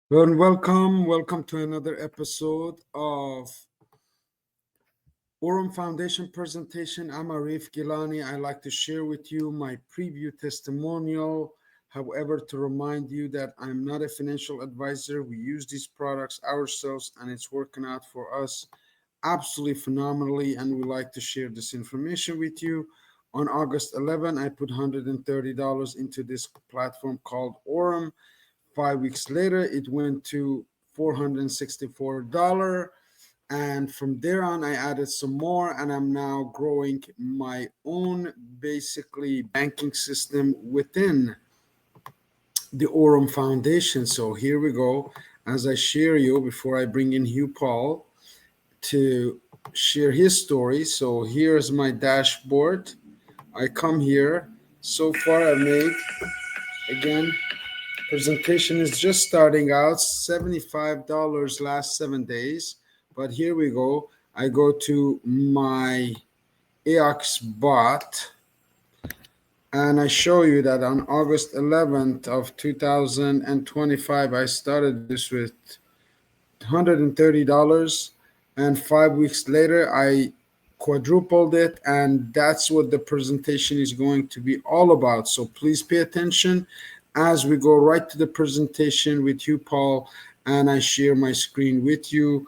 Well, welcome to another episode of Aurum Foundation presentation. I'm Arif Gilany. I like to share with you my preview testimonial. However, to remind you that I'm not a financial advisor. We use these products ourselves and it's working out for us absolutely phenomenally. And we like to share this information with you. On August 11, I put $130 into this platform called Aurum. 5 weeks later, it went to $464. And from there on, I added some more, and I'm now growing my own basically banking system within the Aurum Foundation. So here we go. As I share you, before I bring in Hugh Paul to share his story. So here's my dashboard. I come here. So far, I made again presentation is just starting out, $75 last 7 days. But here we go. I go to my AX bot and I show you that on August 11th of 2025, I started this with $130, and 5 weeks later I quadrupled it, and that's what the presentation is going to be all about. So please pay attention as we go right to the presentation with you, Paul, and I share my screen with you.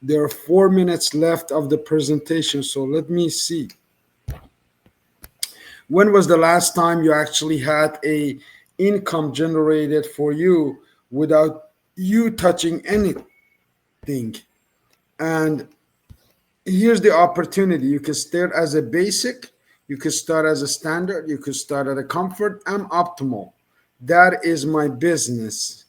There are 4 minutes left of the presentation, so let me see. When was the last time you actually had a income generated for you without you touching anything? And here's the opportunity. You can start as a basic, you could start as a standard, you could start at a comfort. I'm optimal. That is my business,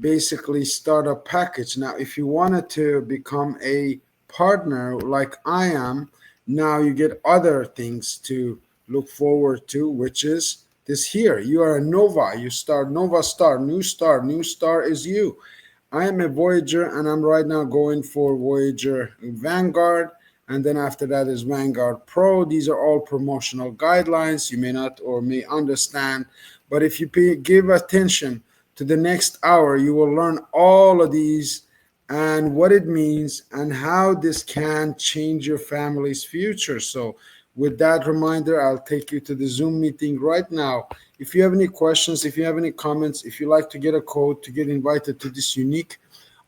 basically startup package. Now if you wanted to become a partner like I am, now you get other things to look forward to, which is this here. You are a Nova. You start Nova Star, new star. New star is you. I am a Voyager, and I'm right now going for Voyager Vanguard, and then after that is Vanguard Pro. These are all promotional guidelines. You may not or may understand, but if you give attention to the next hour, you will learn all of these and what it means and how this can change your family's future. So with that reminder, I'll take you to the Zoom meeting right now. If you have any questions, if you have any comments, if you like to get a code to get invited to this unique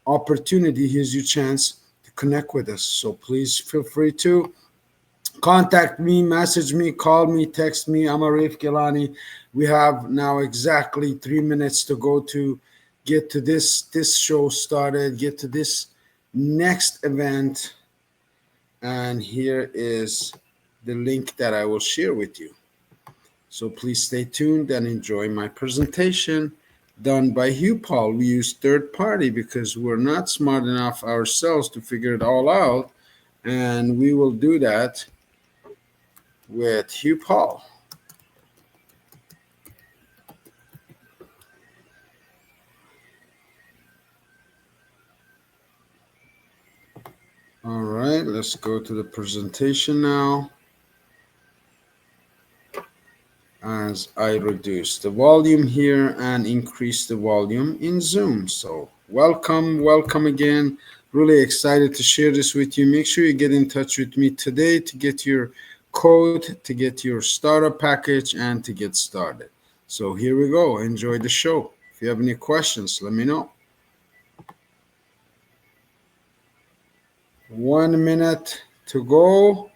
opportunity, here's your chance to connect with us. So please feel free to contact me, message me, call me, text me. I'm Arif Gilany. We have now exactly 3 minutes to go to get to this show started, get to this next event. And here is the link that I will share with you. So please stay tuned and enjoy my presentation done by Hugh Paul. We use third party because we're not smart enough ourselves to figure it all out. And we will do that with Hugh Paul. All right, let's go to the presentation now. As I reduce the volume here and increase the volume in Zoom. So welcome again. Really excited to share this with you. Make sure you get in touch with me today to get your code, to get your startup package, and to get started. So here we go. Enjoy the show. If you have any questions, let me know. 1 minute to go.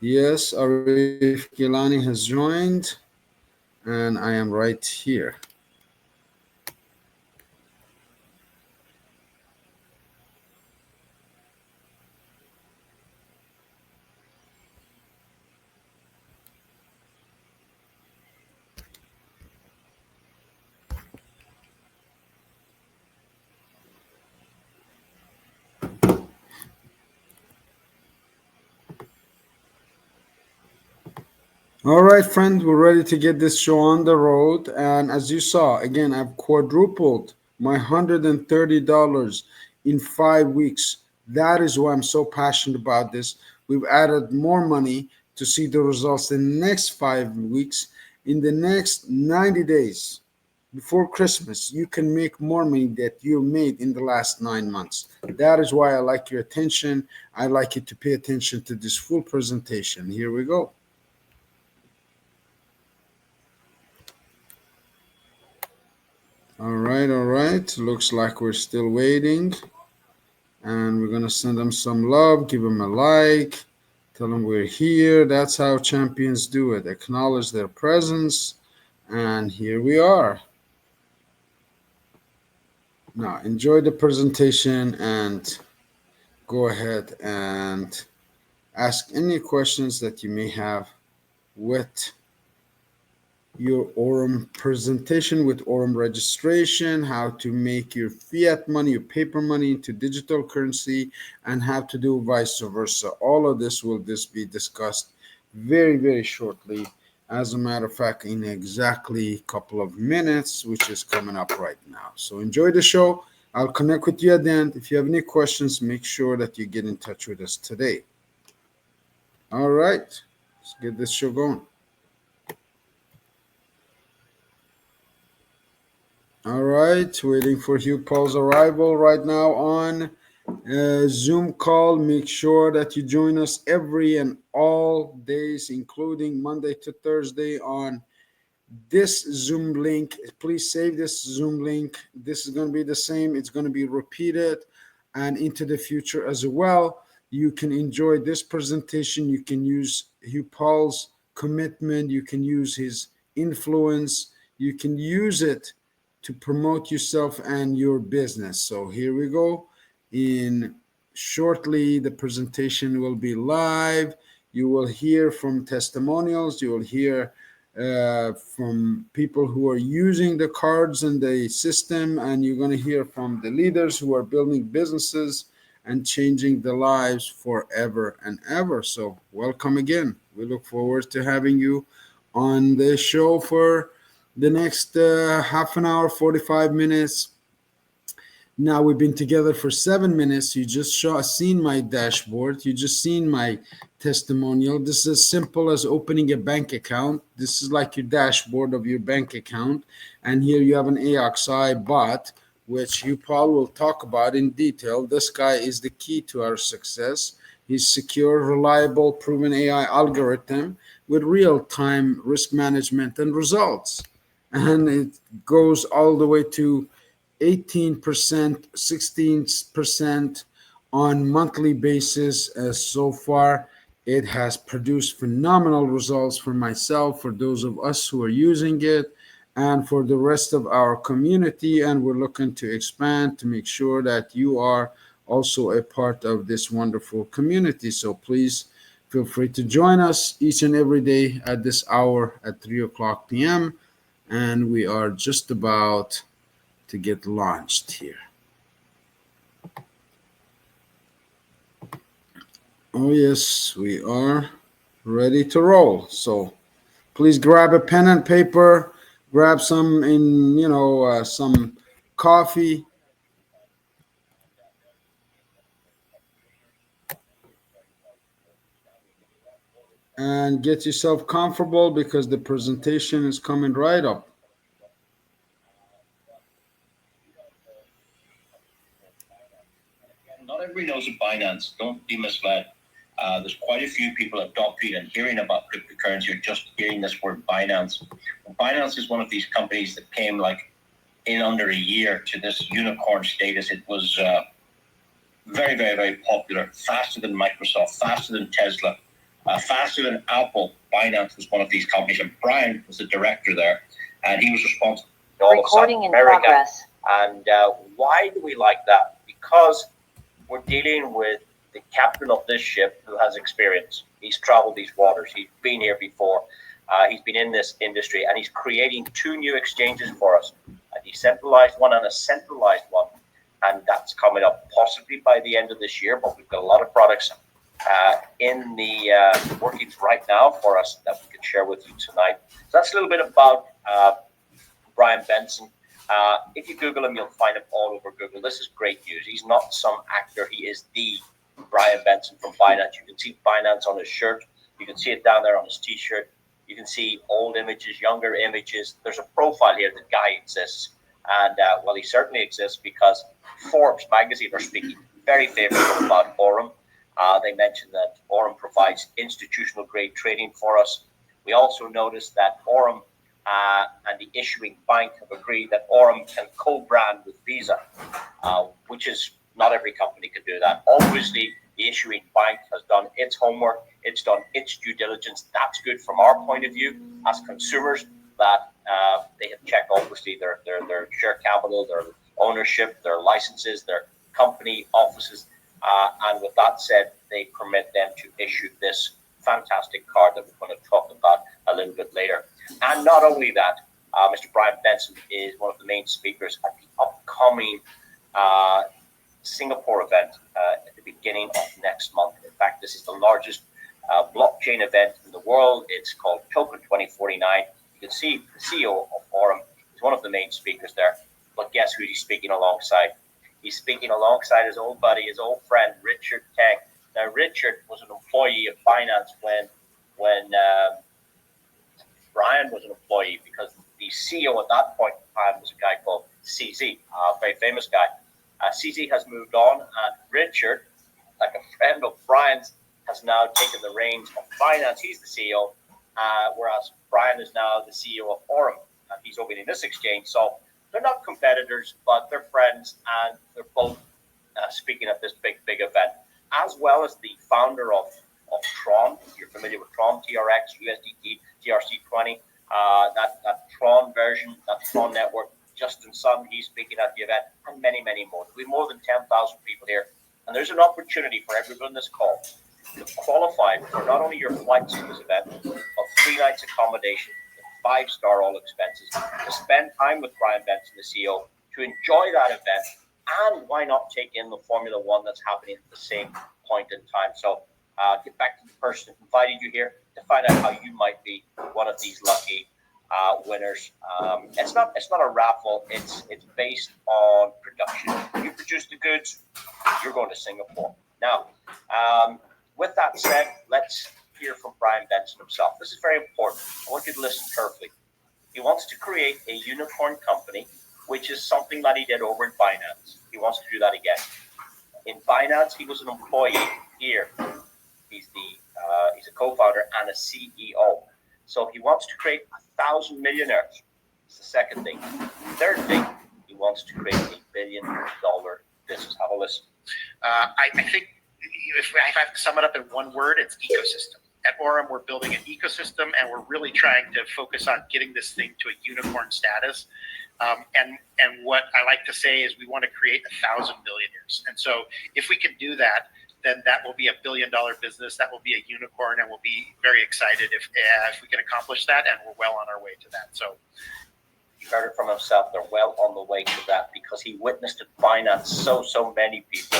Yes, Arif Gilani has joined, and I am right here. All right, friends, we're ready to get this show on the road. And as you saw, again, I've quadrupled my $130 in 5 weeks. That is why I'm so passionate about this. We've added more money to see the results in the next 5 weeks, in the next 90 days. before Christmas, you can make more money that you made in the last 9 months. That is why I like your attention. I like you to pay attention to this full presentation. Here we go. All right. Looks like we're still waiting. And we're going to send them some love, give them a like, tell them we're here. That's how champions do it. Acknowledge their presence. And here we are. Now, enjoy the presentation and go ahead and ask any questions that you may have with your Aurum presentation, with Aurum registration, how to make your fiat money, your paper money into digital currency, and how to do vice versa. All of this will just be discussed very, very shortly. As a matter of fact, in exactly a couple of minutes, which is coming up right now. So enjoy the show. I'll connect with you at the end. If you have any questions, make sure that you get in touch with us today. All right, let's get this show going. All right, waiting for Hugh Paul's arrival right now on Zoom call. Make sure that you join us every and all days, including Monday to Thursday, on this Zoom link. Please save this Zoom link. This is going to be the same. It's going to be repeated and into the future as well. You can enjoy this presentation. You can use Hugh Paul's commitment. You can use his influence. You can use it to promote yourself and your business. So here we go. In shortly, the presentation will be live. You will hear from testimonials. You will hear from people who are using the cards and the system, and you're going to hear from the leaders who are building businesses and changing the lives forever and ever. So welcome again. We look forward to having you on the show for the next half an hour, 45 minutes. Now we've been together for 7 minutes. You just seen my dashboard. You just seen my testimonial. This is as simple as opening a bank account. This is like your dashboard of your bank account. And here you have an AXI bot, which you Paul will talk about in detail. This guy is the key to our success. He's secure, reliable, proven AI algorithm with real-time risk management and results. And it goes all the way to 18%, 16% on monthly basis. So far, it has produced phenomenal results for myself, for those of us who are using it, and for the rest of our community. And we're looking to expand to make sure that you are also a part of this wonderful community. So please feel free to join us each and every day at this hour at 3 o'clock p.m. And we are just about to get launched here. Oh yes, we are ready to roll. So please grab a pen and paper, grab some some coffee, and get yourself comfortable because the presentation is coming right up. Not everybody knows of Binance. Don't be misled. There's quite a few people adopting and hearing about cryptocurrency or just hearing this word Binance. Binance is one of these companies that came like in under a year to this unicorn status. It was very, very, very popular, faster than Microsoft, faster than Tesla, faster than Apple. Binance was one of these companies, and Brian was the director there, and he was responsible for all Recording of South in America. progress. And why do we like that? Because we're dealing with the captain of this ship who has experience. He's traveled these waters. He's been here before. He's been in this industry, and he's creating two new exchanges for us, a decentralized one and a centralized one. And that's coming up possibly by the end of this year, but we've got a lot of products in the workings right now for us that we can share with you tonight. So that's a little bit about Brian Benson. If you Google him, you'll find him all over Google. This is great news. He's not some actor. He is the Brian Benson from Binance. You can see Binance on his shirt. You can see it down there on his T-shirt. You can see old images, younger images. There's a profile here. The guy exists. And well, he certainly exists because Forbes magazine are speaking very favorably about Aurum. They mentioned that Aurum provides institutional grade trading for us. We also noticed that Aurum and the issuing bank have agreed that Aurum can co-brand with Visa, which is not every company can do that. Obviously, the issuing bank has done its homework. It's done its due diligence. That's good from our point of view as consumers, that they have checked obviously their share capital, their ownership, their licenses, their company offices. And with that said, they permit them to issue this fantastic card that we're going to talk about a little bit later. And not only that, Mr. Brian Benson is one of the main speakers at the upcoming Singapore event at the beginning of next month. In fact, this is the largest blockchain event in the world. It's called Token 2049. You can see the CEO of Aurum is one of the main speakers there. But guess who he's speaking alongside? He's speaking alongside his old buddy, his old friend, Richard Teng. Now, Richard was an employee of Binance when Brian was an employee, because the CEO at that point in time was a guy called CZ, a very famous guy. CZ has moved on, and Richard, like a friend of Brian's, has now taken the reins of Binance. He's the CEO, whereas Brian is now the CEO of Aurum, and he's opening this exchange. So they're not competitors, but they're friends, and they're both speaking at this big event, as well as the founder of Tron. If you're familiar with Tron, TRX, USDT, TRC20, that Tron version, that Tron network. Justin Sun, he's speaking at the event, and many, many more. There'll be more than 10,000 people here, and there's an opportunity for everyone on this call to qualify for not only your flights to this event, but 3 nights accommodation, 5-star all expenses, to spend time with Brian Benson, the CEO, to enjoy that event, and why not take in the Formula One that's happening at the same point in time. So get back to the person who invited you here to find out how you might be one of these lucky winners. It's not a raffle. It's based on production. You produce the goods, you're going to Singapore. Now, with that said, let's hear from Brian Benson himself. This is very important. I want you to listen carefully. He wants to create a unicorn company, which is something that he did over in Binance. He wants to do that again. In Binance, he was an employee. Here, he's a co-founder and a CEO. So he wants to create 1,000 millionaires. It's the second thing. Third thing, he wants to create $1 billion business. Have a listen. I think if I have to sum it up in one word, it's ecosystem. At Aurum, we're building an ecosystem, and we're really trying to focus on getting this thing to a unicorn status. And what I like to say is we want to create 1,000 billionaires. And so if we can do that, then that will be $1 billion business. That will be a unicorn, and we'll be very excited if we can accomplish that, and we're well on our way to that. So you heard it from himself. They're well on the way to that, because he witnessed at Binance so many people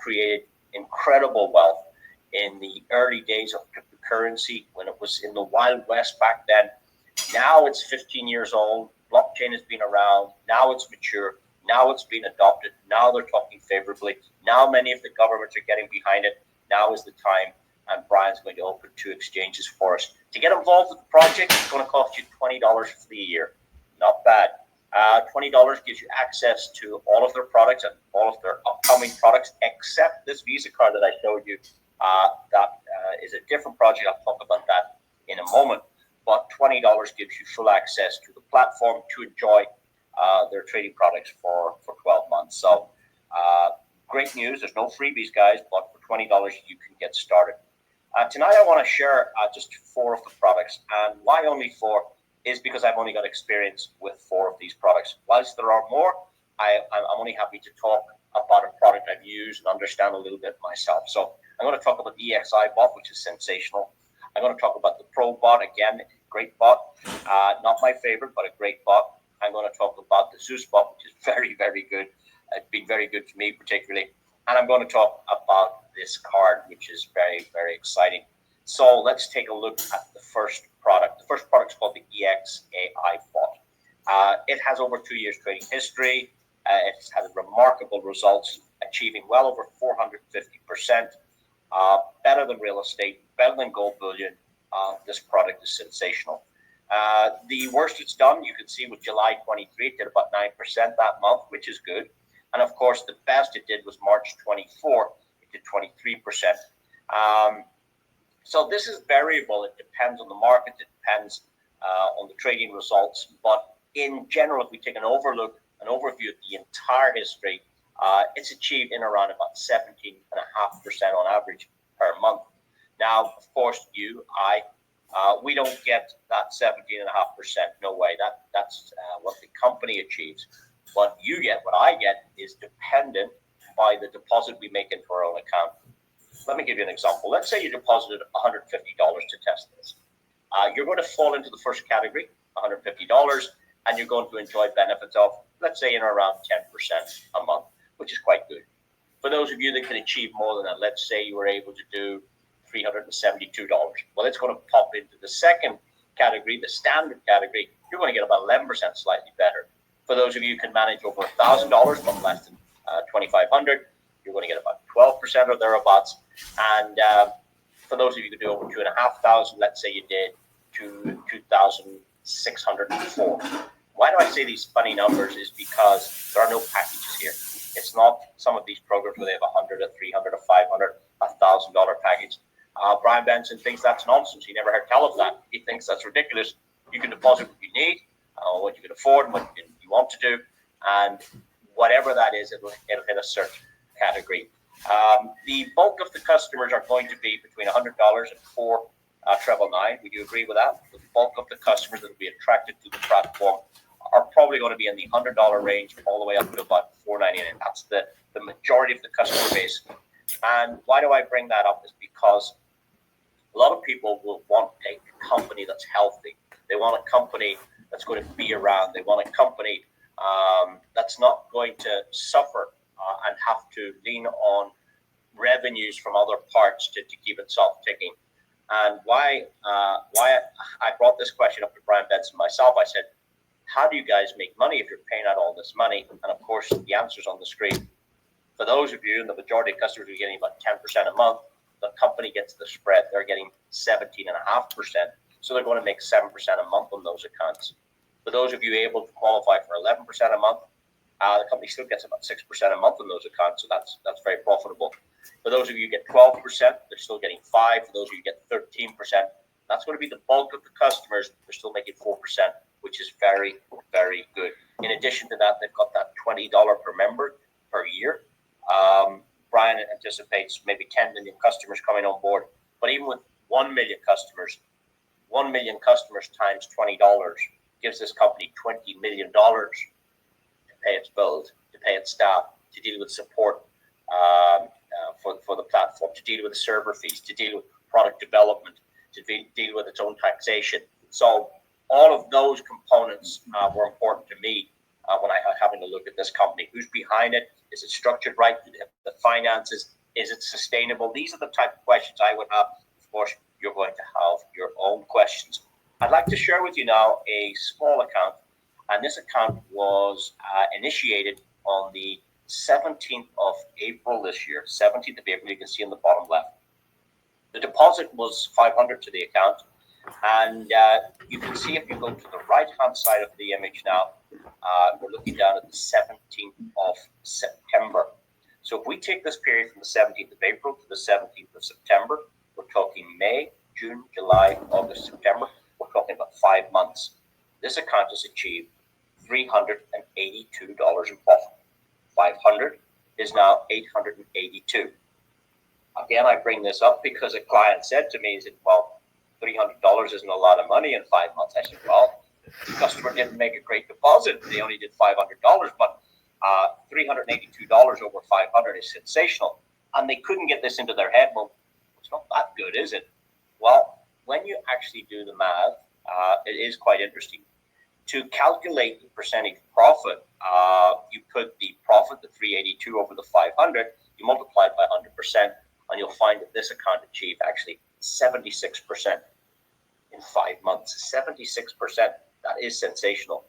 created incredible wealth in the early days of cryptocurrency, when it was in the Wild West back then. Now it's 15 years old. Blockchain has been around. Now it's mature. Now it's been adopted. Now they're talking favorably. Now many of the governments are getting behind it. Now is the time, and Brian's going to open 2 exchanges for us. To get involved with the project, it's going to cost you $20 for the year. Not bad. $20 gives you access to all of their products and all of their upcoming products, except this Visa card that I showed you. That is a different project. I'll talk about that in a moment. But $20 gives you full access to the platform to enjoy their trading products for 12 months. So great news. There's no freebies, guys, but for $20, you can get started. Tonight, I want to share just 4 of the products. And why only 4 is because I've only got experience with 4 of these products. Whilst there are more, I'm only happy to talk about a product I've used and understand a little bit myself. So I'm going to talk about the EXI bot, which is sensational. I'm going to talk about the Pro bot, again, great bot. Not my favorite, but a great bot. I'm going to talk about the Zeus bot, which is very, very good. It's been very good for me, particularly. And I'm going to talk about this card, which is very, very exciting. So let's take a look at the first product. The first product is called the EXAI bot. It has over 2 years trading history. It's had remarkable results, achieving well over 450%. Better than real estate, better than gold bullion, This product is sensational. The worst it's done, you can see with July 23, it did about 9% that month, which is good. And of course, the best it did was March 24, it did 23%. So this is variable. It depends on the market. It depends on the trading results. But in general, if we take an overview of the entire history, it's achieved in around about 17.5% on average per month. Now, of course, we don't get that 17.5%. No way. That's what the company achieves. What you get, what I get, is dependent by the deposit we make into our own account. Let me give you an example. Let's say you deposited $150 to test this. You're going to fall into the first category, $150, and you're going to enjoy benefits of, let's say, in around 10% a month, which is quite good. For those of you that can achieve more than that, let's say you were able to do $372. Well, it's going to pop into the second category, the standard category. You're going to get about 11%, slightly better. For those of you who can manage over $1,000, but less than $2,500, you're going to get about 12% or thereabouts. And for those of you who do over $2,500, let's say you did $2,604. Why do I say these funny numbers? Is because there are no packages here. It's not some of these programs where they have $100, a $300, a $500, $1,000 package. Brian Benson thinks that's nonsense. He never heard tell of that. He thinks that's ridiculous. You can deposit what you need, what you can afford, what you want to do, and whatever that is, it'll hit a certain category. The bulk of the customers are going to be between $100 and $4,999. Would you agree with that? The bulk of the customers that will be attracted to the platform are probably going to be in the $100 range all the way up to about $499. That's the majority of the customer base. And why do I bring that up? Is because a lot of people will want a company that's healthy. They want a company that's going to be around. They want a company that's not going to suffer and have to lean on revenues from other parts to keep itself ticking. And why I brought this question up to Brian Benson myself, I said, how do you guys make money if you're paying out all this money? And of course, the answer's on the screen. For those of you, and the majority of customers are getting about 10% a month, the company gets the spread. They're getting 17.5%. So they're going to make 7% a month on those accounts. For those of you able to qualify for 11% a month, the company still gets about 6% a month on those accounts. So that's very profitable. For those of you who get 12%, they're still getting 5%. For those of you who get 13%, that's going to be the bulk of the customers. They're still making 4%, which is very, very good. In addition to that, they've got that $20 per member per year. Brian anticipates maybe 10 million customers coming on board. But even with 1 million customers times $20 gives this company $20 million to pay its bills, to pay its staff, to deal with support for the platform, to deal with the server fees, to deal with product development, to deal with its own taxation. So all of those components were important to me when I was having to look at this company. Who's behind it? Is it structured right? The finances? Is it sustainable? These are the type of questions I would have. Of course, you're going to have your own questions. I'd like to share with you now a small account. And this account was initiated on the 17th of April this year. 17th of April, you can see in the bottom left. The deposit was $500 to the account. And you can see if you go to the right-hand side of the image now, we're looking down at the 17th of September. So if we take this period from the 17th of April to the 17th of September, we're talking May, June, July, August, September. We're talking about 5 months. This account has achieved $382 in profit. 500 is now 882. Again, I bring this up because a client said to me, he said, well, $300 isn't a lot of money in 5 months. I said, well, the customer didn't make a great deposit. They only did $500, but $382 over 500 is sensational. And they couldn't get this into their head. Well, it's not that good, is it? Well, when you actually do the math, it is quite interesting. To calculate the percentage profit, you put the profit, the 382 over the 500, you multiply it by 100%, and you'll find that this account achieved actually 76% in 5 months. 76%. That is sensational.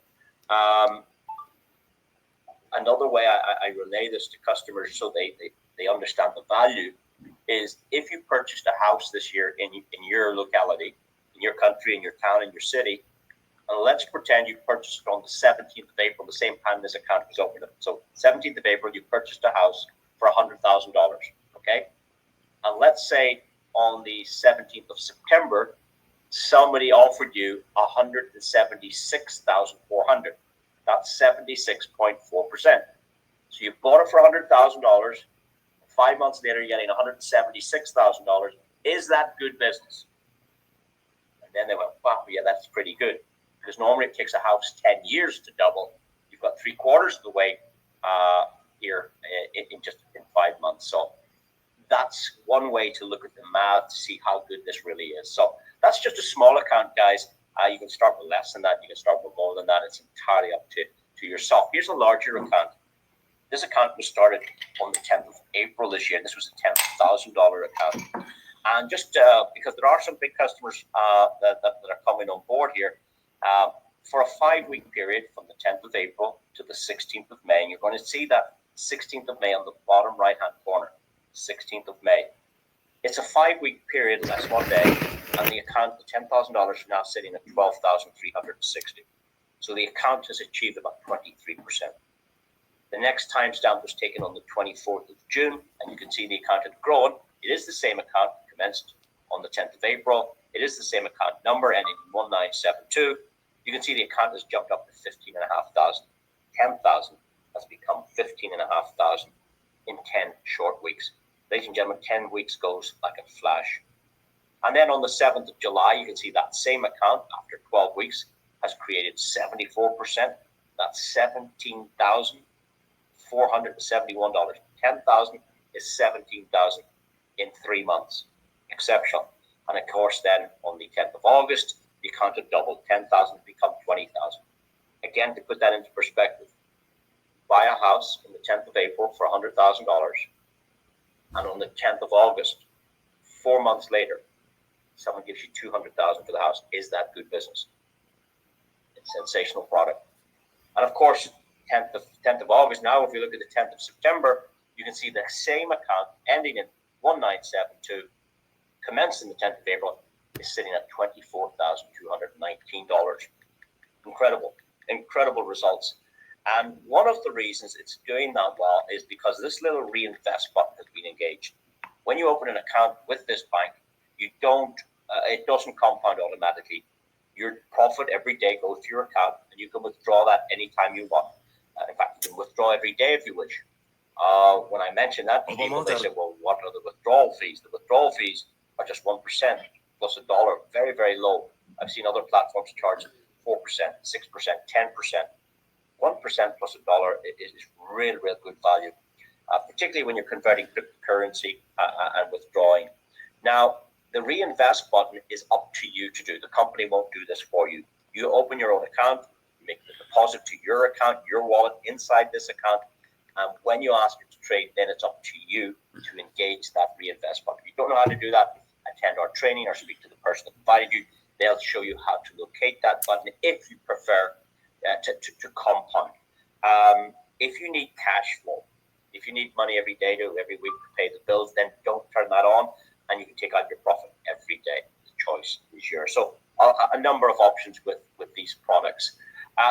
Another way I relay this to customers so they understand the value is if you purchased a house this year in your locality, in your country, in your town, in your city. And let's pretend you purchased it on the 17th of April, the same time this account was opened. So 17th of April, you purchased a house for $100,000, okay? And let's say on the 17th of September, somebody offered you 176,400. That's 76.4%. So you bought it for $100,000. 5 months later, you're getting $176,000. Is that good business? And then they went, wow, yeah, that's pretty good. Because normally it takes a house 10 years to double. You've got 3/4 of the way here in 5 months. So that's one way to look at the math to see how good this really is. So that's just a small account, guys. You can start with less than that. You can start with more than that. It's entirely up to yourself. Here's a larger account. This account was started on the 10th of April this year. This was a $10,000 account. And just because there are some big customers that are coming on board here, for a 5-week period from the 10th of April to the 16th of May, and you're going to see that 16th of May on the bottom right-hand corner, 16th of May. It's a 5-week period, less 1 day, and the account, the $10,000 is now sitting at $12,360. So the account has achieved about 23%. The next timestamp was taken on the 24th of June, and you can see the account had grown. It is the same account, commenced on the 10th of April. It is the same account number, ending in 1972. You can see the account has jumped up to 15,500. 10,000 has become 15,500 in 10 short weeks. Ladies and gentlemen, 10 weeks goes like a flash. And then on the 7th of July, you can see that same account, after 12 weeks, has created 74%. That's $17,471. 10,000 is 17,000 in 3 months. Exceptional. And of course, then on the 10th of August, the account had doubled. 10,000 become 20,000. Again, to put that into perspective, buy a house on the 10th of April for $100,000, and on the 10th of August, 4 months later, someone gives you $200,000 for the house. Is that good business? It's a sensational product. And of course, 10th of August. Now, if you look at the 10th of September, you can see the same account ending in 1972, commenced in the 10th of April, is sitting at $24,219. Incredible results. And one of the reasons it's doing that well is because this little reinvest button has been engaged. When you open an account with this bank, you don't, it doesn't compound automatically. Your profit every day goes to your account, and you can withdraw that anytime you want. In fact, you can withdraw every day if you wish. When I mentioned that to people, they say, well, what are the withdrawal fees? The withdrawal fees are just 1% plus $1. Very, very low. I've seen other platforms charge 4%, 6%, 10%. 1% plus $1 is real good value, particularly when you're converting cryptocurrency and withdrawing. Now, the reinvest button is up to you to do. The company won't do this for you. You open your own account, you make the deposit to your account, your wallet inside this account, and when you ask it to trade, then it's up to you to engage that reinvest button. If you don't know how to do that, attend our training or speak to the person that provided you. They'll show you how to locate that button if you prefer to compound. If you need cash flow, if you need money every day every week to pay the bills, then don't turn that on, and you can take out your profit every day. The choice is yours. So a number of options with these products.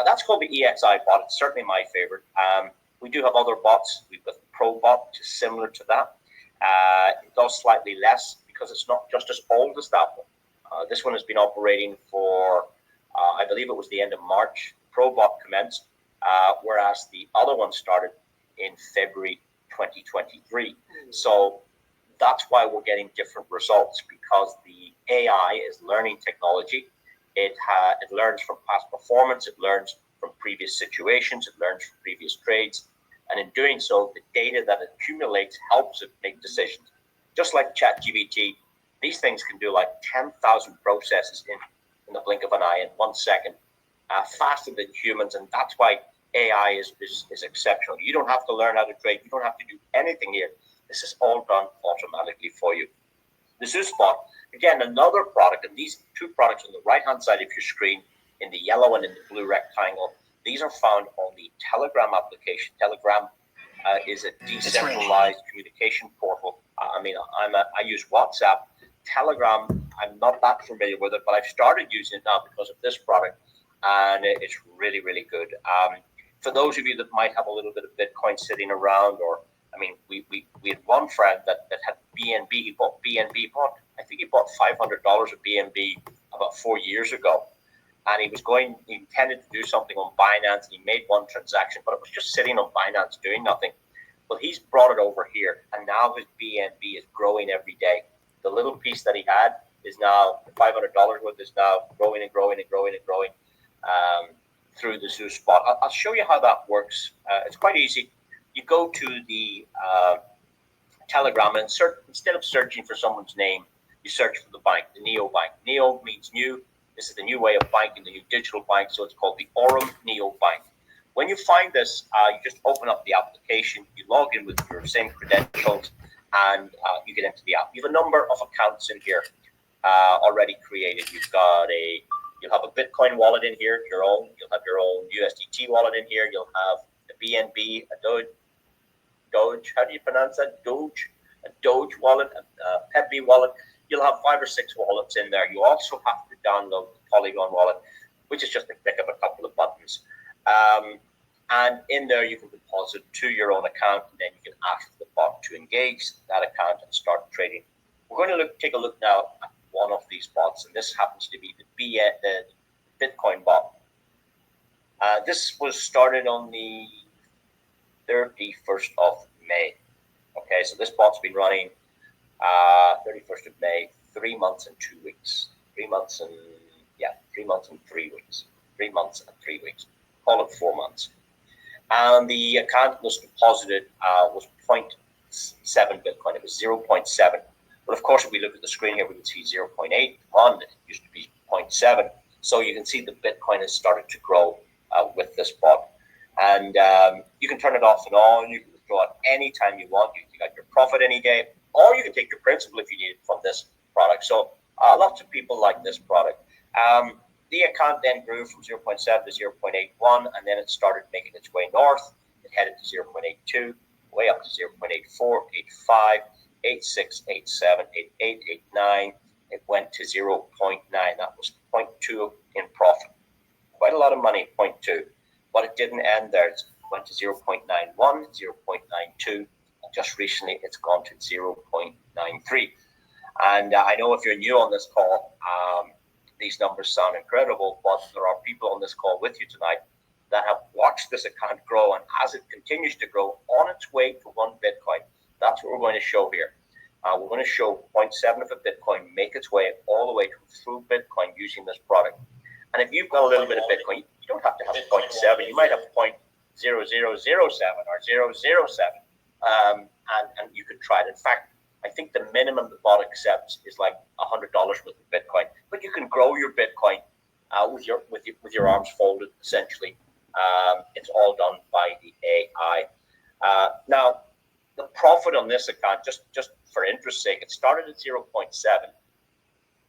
That's called the EXI bot. It's certainly my favorite. We do have other bots. We've got the Pro bot, which is similar to that. It does slightly less because it's not just as old as that one. This one has been operating for, I believe it was the end of March. Pro bot commenced, whereas the other one started in February 2023. So that's why we're getting different results, because the AI is learning technology. It learns from past performance. It learns from previous situations. It learns from previous trades. And in doing so, the data that it accumulates helps it make decisions. Just like ChatGPT, these things can do like 10,000 processes in the blink of an eye in 1 second, faster than humans. And that's why AI is exceptional. You don't have to learn how to trade. You don't have to do anything here. This is all done automatically for you. The ZooSpot, again, another product, and these two products on the right-hand side of your screen, in the yellow and in the blue rectangle, these are found on the Telegram application. Telegram is a decentralized communication portal. I use WhatsApp. Telegram I'm not that familiar with it, but I've started using it now because of this product, and it's really, really good. For those of you that might have a little bit of Bitcoin sitting around, or I mean, we had one friend that had BNB. He bought BNB. I think he bought $500 of BNB about 4 years ago, and he intended to do something on Binance, and he made one transaction, but it was just sitting on Binance doing nothing. Well, he's brought it over here, and now his BNB is growing every day. The little piece that he had is now $500 worth is now growing and growing and growing and growing through the Zoo spot. I'll show you how that works. It's quite easy. You go to the Telegram and instead of searching for someone's name, you search for the bank, the Neo Bank. Neo means new. This is the new way of banking, the new digital bank. So it's called the Aurum Neo Bank. When you find this, you just open up the application, you log in with your same credentials, and you get into the app. You have a number of accounts in here already created. You'll have a Bitcoin wallet in here, your own. You'll have your own USDT wallet in here. You'll have a BNB, a Doge. How do you pronounce that? A Doge wallet, a Pepe wallet. You'll have 5 or 6 wallets in there. You also have to download the Polygon wallet, which is just a click of a couple of buttons. And in there, you can deposit to your own account, and then you can ask the bot to engage that account and start trading. We're going to take a look now at one of these bots, and this happens to be the Bitcoin bot. This was started on the 31st of May. Okay, so this bot's been running 31st of May, 3 months and 2 weeks. 3 months and 3 weeks. 3 months and 3 weeks. Call it 4 months. And the account was deposited was 0.7 Bitcoin. It was 0.7. But of course, if we look at the screen here, we can see 0.8. It used to be 0.7. So you can see the Bitcoin has started to grow with this bot. And you can turn it off and on. You can withdraw it anytime you want. You can take out your profit any day, or you can take your principal if you need it from this product. So lots of people like this product. The account then grew from 0.7 to 0.81, and then it started making its way north. It headed to 0.82, way up to 0.84, 85, 86, 87, 88, 89. It went to 0.9. That was 0.2 in profit. Quite a lot of money, 0.2. But it didn't end there. It went to 0.91, 0.92, and just recently it's gone to 0.93. And I know if you're new on this call, these numbers sound incredible, but there are people on this call with you tonight that have watched this account grow, and as it continues to grow on its way to 1 Bitcoin, that's what we're going to show here. We're going to show 0.7 of a Bitcoin make its way all the way to through Bitcoin using this product. And if you've got a little bit of Bitcoin, you don't have to have 0.7. You might have 0.0007 or 0.007, and you could try it. In fact, I think the minimum the bot accepts is like $100 worth of Bitcoin, but you can grow your Bitcoin with your arms folded. Essentially, it's all done by the AI. Now, the profit on this account, just for interest's sake, it started at 0.7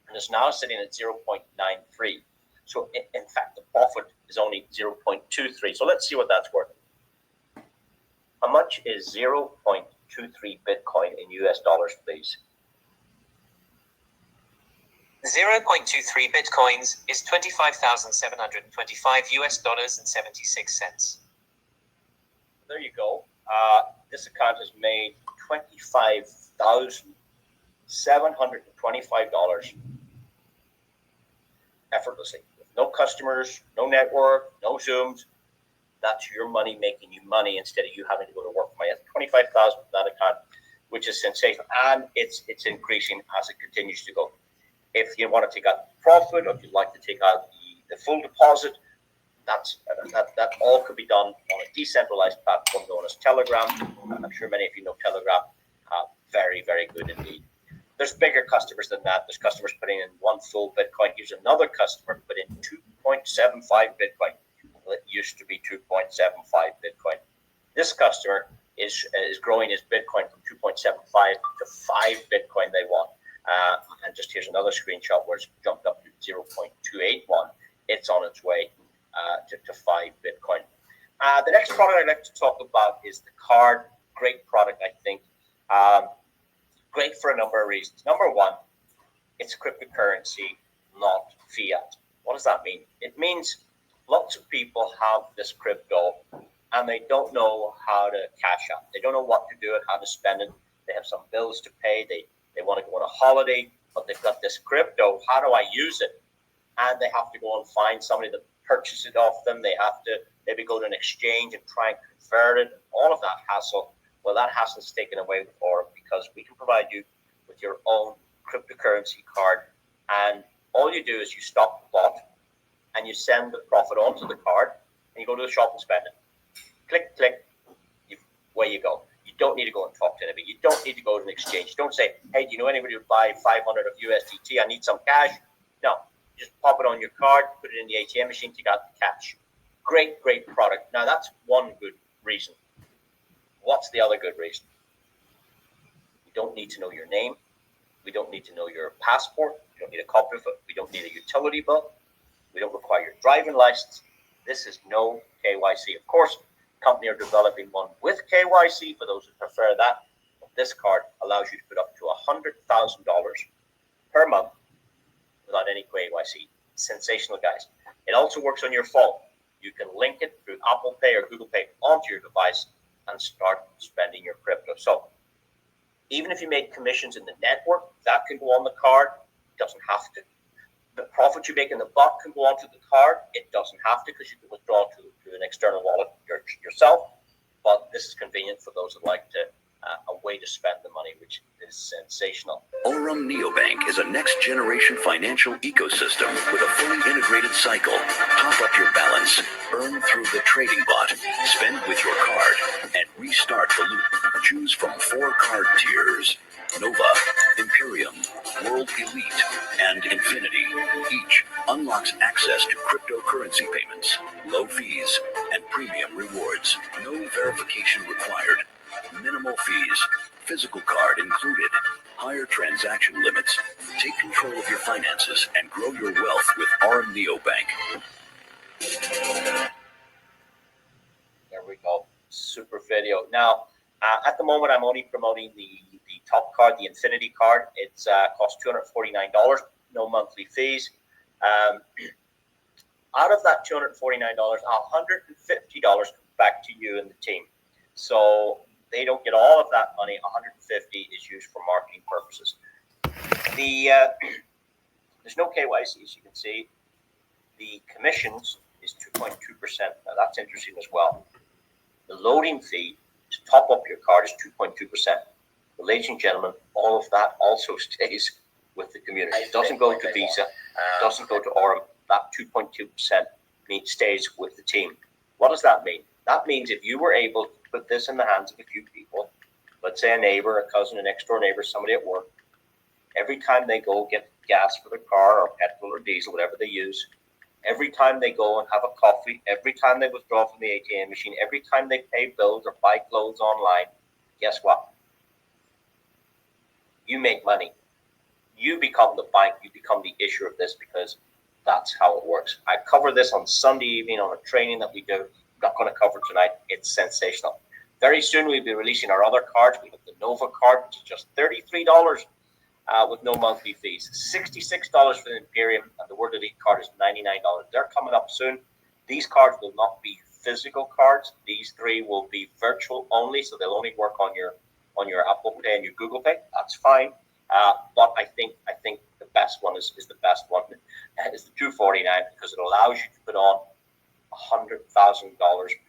and is now sitting at 0.93. So, in fact, the profit is only 0.23. So let's see what that's worth. How much is 0.23 Bitcoin in US dollars, please? 0.23 Bitcoins is 25,725 US dollars and 76 cents. There you go. This account has made $25,725 effortlessly. No customers, no network, no Zooms. That's your money making you money instead of you having to go to work for my 25,000 for that account, which is sensational, and it's increasing as it continues to go. If you want to take out the profit, or if you'd like to take out the full deposit, that all could be done on a decentralized platform known as Telegram. I'm sure many of you know Telegram. Very, very good indeed. There's bigger customers than that. There's customers putting in 1 full Bitcoin. Here's another customer put in 2.75 Bitcoin. It used to be 2.75 Bitcoin. This customer is growing his Bitcoin from 2.75 to 5 Bitcoin they want. And just here's another screenshot where it's jumped up to 0.281. It's on its way to 5 Bitcoin. The next product I'd like to talk about is the card. Great product, I think. Great for a number of reasons. Number one, it's cryptocurrency, not fiat. What does that mean? It means lots of people have this crypto and they don't know how to cash out. They don't know what to do and how to spend it. They have some bills to pay. They want to go on a holiday, but they've got this crypto. How do I use it? And they have to go and find somebody to purchase it off them. They have to maybe go to an exchange and try and convert it. All of that hassle. Well, that hassle is taken away with Aurum because we can provide you with your own cryptocurrency card. And all you do is you stop the bot and you send the profit onto the card and you go to the shop and spend it. Click, click, away you go. You don't need to go and talk to anybody. You don't need to go to an exchange. You don't say, hey, do you know anybody who would buy 500 of USDT? I need some cash. No, you just pop it on your card, put it in the ATM machine, you got the cash. Great, great product. Now, that's one good reason. What's the other good reason? We don't need to know your name. We don't need to know your passport. We don't need a copy of it. We don't need a utility bill. We don't require your driving license. This is no KYC. Of course, the company are developing one with KYC for those who prefer that. But this card allows you to put up to $100,000 per month without any KYC. Sensational, guys. It also works on your phone. You can link it through Apple Pay or Google Pay onto your device and start spending your crypto. So even if you make commissions in the network, that can go on the card. It doesn't have to. The profit you make in the bot can go onto the card. It doesn't have to because you can withdraw to an external wallet yourself. But this is convenient for those that like to a way to spend the money, which is sensational. Aurum Neobank is a next-generation financial ecosystem with a fully integrated cycle. Top up your balance, earn through the trading bot, spend with your card, and restart the loop. Choose from 4 card tiers: Nova, Imperium, World Elite, and Infinity. Each unlocks access to cryptocurrency payments, low fees, and premium rewards. No verification required. Minimal fees, physical card included, higher transaction limits. Take control of your finances and grow your wealth with Aurum Neobank. There we go. Super video. Now, at the moment, I'm only promoting the top card, the Infinity card. It's costs $249, no monthly fees. Out of that $249, $150 comes back to you and the team. So they don't get all of that money. $150 is used for marketing purposes. There's no KYC, as you can see. The commissions is 2.2%. Now that's interesting as well. The loading fee to top up your card is 2.2%. But ladies and gentlemen, all of that also stays with the community. It doesn't go to Visa. It doesn't go to Aurum. That 2.2% stays with the team. What does that mean? That means if you were able to put this in the hands of a few people, let's say a neighbor, a cousin, a next door neighbor, somebody at work, every time they go get gas for their car or petrol or diesel, whatever they use, every time they go and have a coffee, every time they withdraw from the ATM machine, every time they pay bills or buy clothes online, guess what? You make money. You become the bank. You become the issuer of this because that's how it works. I cover this on Sunday evening on a training that we do. I'm not going to cover tonight. It's sensational. Very soon we'll be releasing our other cards. We have the Nova card, which is just $33 with no monthly fees. $66 for the Imperium, and the World Elite card is $99. They're coming up soon. These cards will not be physical cards. These 3 will be virtual only, so they'll only work on your Apple Pay and your Google Pay. That's fine. But I think the best one is the best one. It's the $249 because it allows you to put on $100,000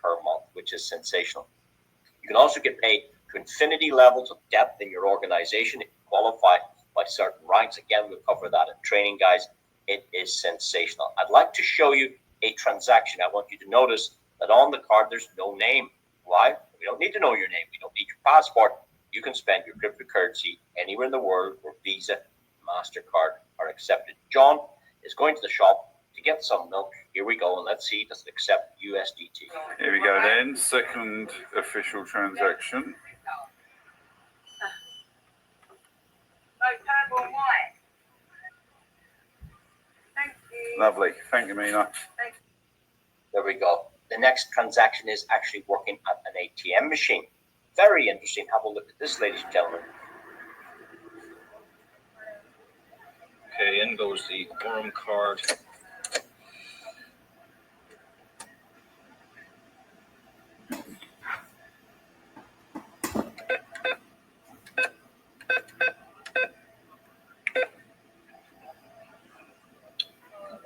per month, which is sensational. You can also get paid to infinity levels of depth in your organization if you qualify by certain ranks. Again, we'll cover that in training, guys. It is sensational. I'd like to show you a transaction. I want you to notice that on the card, there's no name. Why? We don't need to know your name. We don't need your passport. You can spend your cryptocurrency anywhere in the world where Visa, MasterCard are accepted. John is going to the shop to get some milk. Here we go, and let's see, does it accept USDT? Here we go then, second official transaction. Lovely, thank you, Mina. There we go. The next transaction is actually working at an ATM machine. Very interesting. Have a look at this, ladies and gentlemen. Okay, in goes the Aurum card.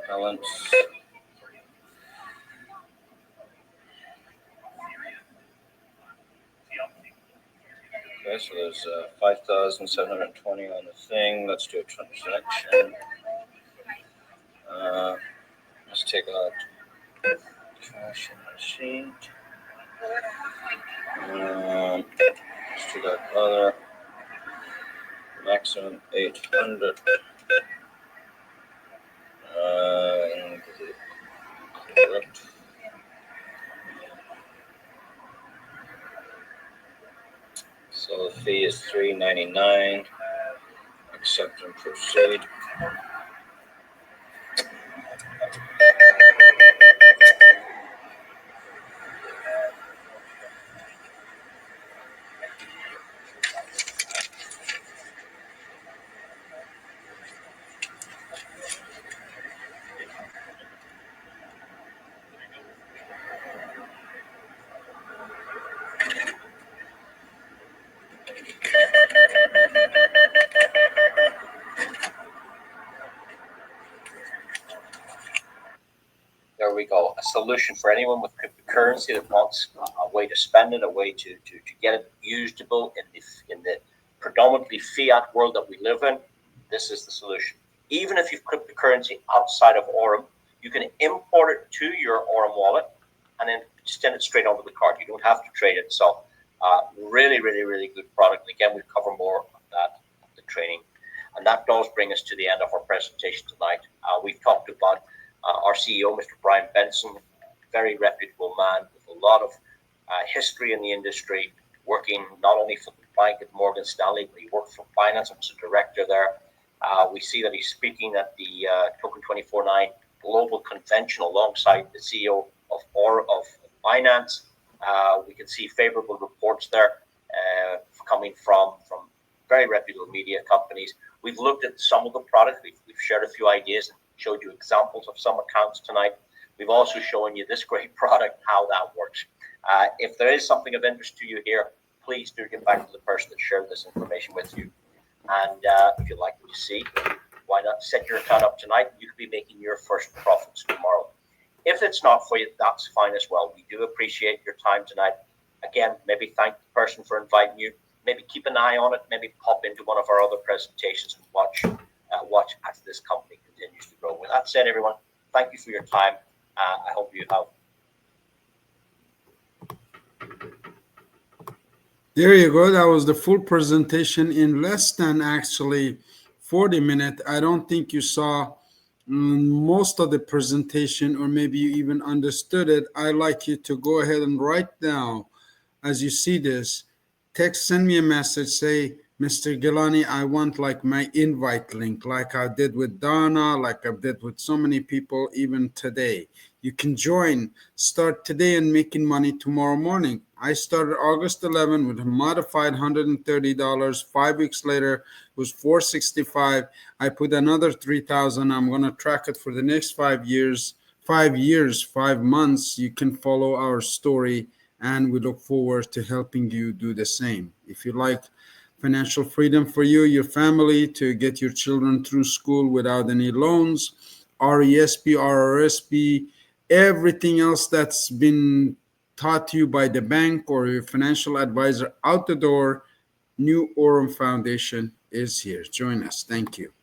Balance. Okay, so there's 5,720 on the thing. Let's do a transaction. Let's take out cash and receipt. Let's do that other. Maximum 800. Correct. So the fee is $3.99. Accept and proceed. There we go. A solution for anyone with cryptocurrency that wants a way to spend it, a way to get it usable in the predominantly fiat world that we live in. This is the solution. Even if you've cryptocurrency outside of Aurum, you can import it to your Aurum wallet and then send it straight onto the card. You don't have to trade it. So really, really, really good product. Again, we'll cover more of that in the training. And that does bring us to the end of our presentation tonight. We've talked about our CEO, Mr. Brian Benson, very reputable man with a lot of history in the industry, working not only for the bank at Morgan Stanley, but he worked for finance and was a director there. We see that he's speaking at the Token 24/9 Global Convention alongside the CEO of Finance. We can see favorable reports there coming from very reputable media companies. We've looked at some of the products. We've shared a few ideas and showed you examples of some accounts tonight. We've also shown you this great product, how that works. If there is something of interest to you here, please do get back to the person that shared this information with you. And if you'd like to see, why not set your account up tonight? You could be making your first profits tomorrow. If it's not for you, that's fine as well. We do appreciate your time tonight. Again, maybe thank the person for inviting you. Maybe keep an eye on it. Maybe pop into one of our other presentations and watch as this company continues to grow. With that said, everyone, thank you for your time. I hope you have. There you go. That was the full presentation in less than actually 40 minutes. I don't think you saw most of the presentation, or maybe you even understood it. I'd like you to go ahead and write down as you see this. Send me a message, say, Mr. Gilany, I want like my invite link, like I did with Donna, like I did with so many people, even today. You can join, start today and making money tomorrow morning. I started August 11 with a modified $130. 5 weeks later, it was $465. I put another $3,000. I'm going to track it for the next 5 years. 5 months. You can follow our story, and we look forward to helping you do the same. If you like financial freedom for you, your family, to get your children through school without any loans, RESP, RRSP, everything else that's been taught to you by the bank or your financial advisor out the door, New Aurum Foundation is here. Join us. Thank you.